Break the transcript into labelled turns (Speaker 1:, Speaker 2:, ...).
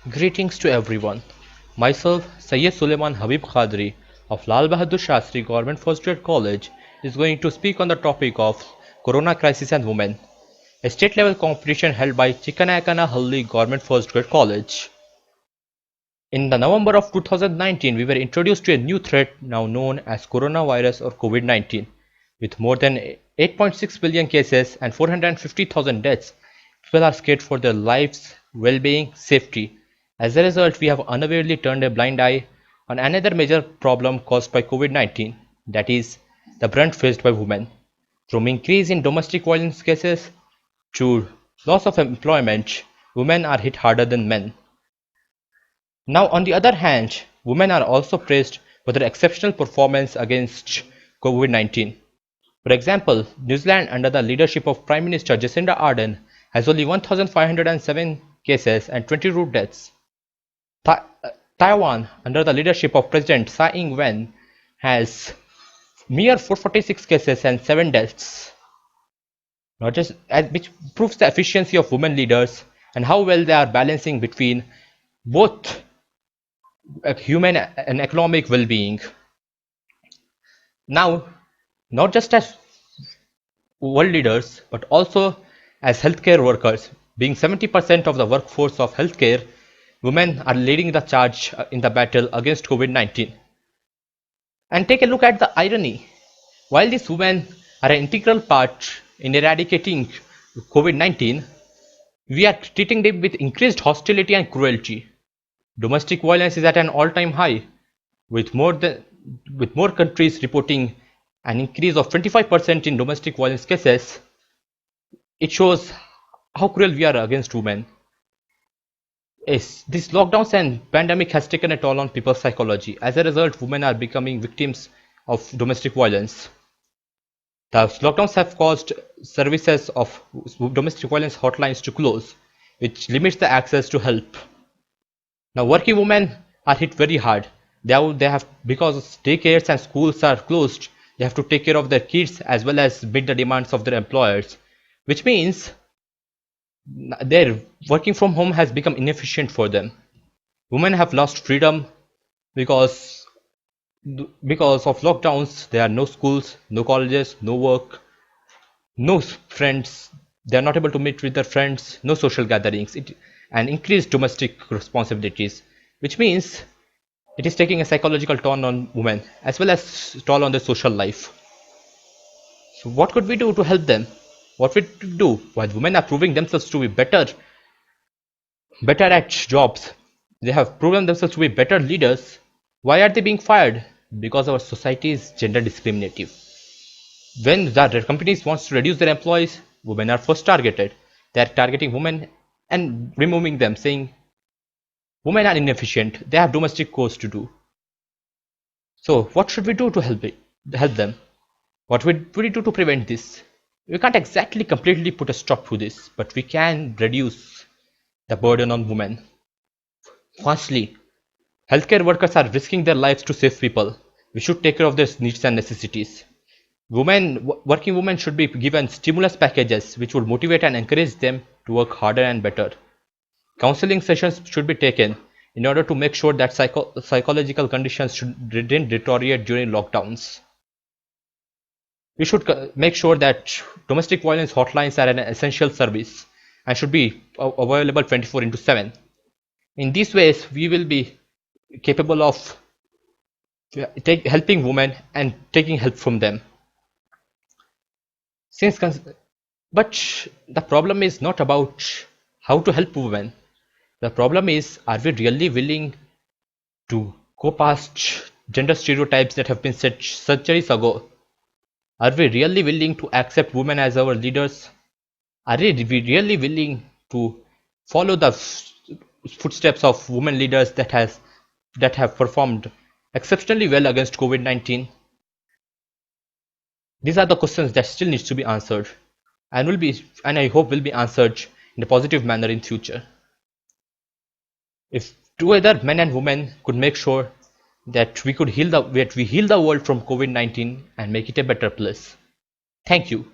Speaker 1: Greetings to everyone. Myself, Sayyid Suleiman Habib Khadri of Lal Bahadur Shastri Government First Grade College is going to speak on the topic of Corona Crisis and Women, a state level competition held by Chikanayakana Government First Grade College. In the November of 2019, we were introduced to a new threat now known as coronavirus or COVID-19. With more than 8.6 billion cases and 450,000 deaths, people are scared for their lives, well-being, safety. As a result, we have unawarely turned a blind eye on another major problem caused by COVID-19, that is, the brunt faced by women. From increase in domestic violence cases to loss of employment, women are hit harder than men. Now, on the other hand, women are also praised for their exceptional performance against COVID-19. For example, New Zealand, under the leadership of Prime Minister Jacinda Ardern, has only 1,507 cases and 22 deaths. Taiwan, under the leadership of President Tsai Ing-wen, has mere 446 cases and 7 deaths. Which proves the efficiency of women leaders and how well they are balancing between both human and economic well-being. Now, not just as world leaders, but also as healthcare workers, being 70% of the workforce of healthcare, women are leading the charge in the battle against COVID-19. And take a look at the irony. While these women are an integral part in eradicating COVID-19, we are treating them with increased hostility and cruelty. Domestic violence is at an all-time high, with more countries reporting an increase of 25% in domestic violence cases. It shows how cruel we are against women. Yes, these lockdowns and pandemic has taken a toll on people's psychology. As a result, women are becoming victims of domestic violence. The lockdowns have caused services of domestic violence hotlines to close, which limits the access to help. Now, working women are hit very hard. They have because daycares and schools are closed, they have to take care of their kids as well as meet the demands of their employers, which means their working from home has become inefficient for them. Women have lost freedom because of lockdowns. There are no schools, no colleges, no work, no friends. They are not able to meet with their friends, no social gatherings, and increased domestic responsibilities, which means it is taking a psychological toll on women as well as toll on their social life. So what could we do to help them? What we do while women are proving themselves to be better at jobs, they have proven themselves to be better leaders. Why are they being fired? Because our society is gender discriminative. When the companies wants to reduce their employees, women are first targeted. They are targeting women and removing them, saying women are inefficient, they have domestic chores to do. So what should we do to help them? What would we do to prevent this? We can't exactly completely put a stop to this, but we can reduce the burden on women. Firstly, healthcare workers are risking their lives to save people. We should take care of their needs and necessities. Working women should be given stimulus packages which would motivate and encourage them to work harder and better. Counseling sessions should be taken in order to make sure that psychological conditions didn't deteriorate during lockdowns. We should make sure that domestic violence hotlines are an essential service and should be available 24/7. In these ways, we will be capable of helping women and taking help from them. But the problem is not about how to help women. The problem is, are we really willing to go past gender stereotypes that have been set centuries ago? Are we really willing to accept women as our leaders? Are we really willing to follow the footsteps of women leaders that have performed exceptionally well against COVID-19? These are the questions that still needs to be answered and I hope will be answered in a positive manner in future. If together men and women could make sure that we heal the world from COVID-19 and make it a better place. Thank you.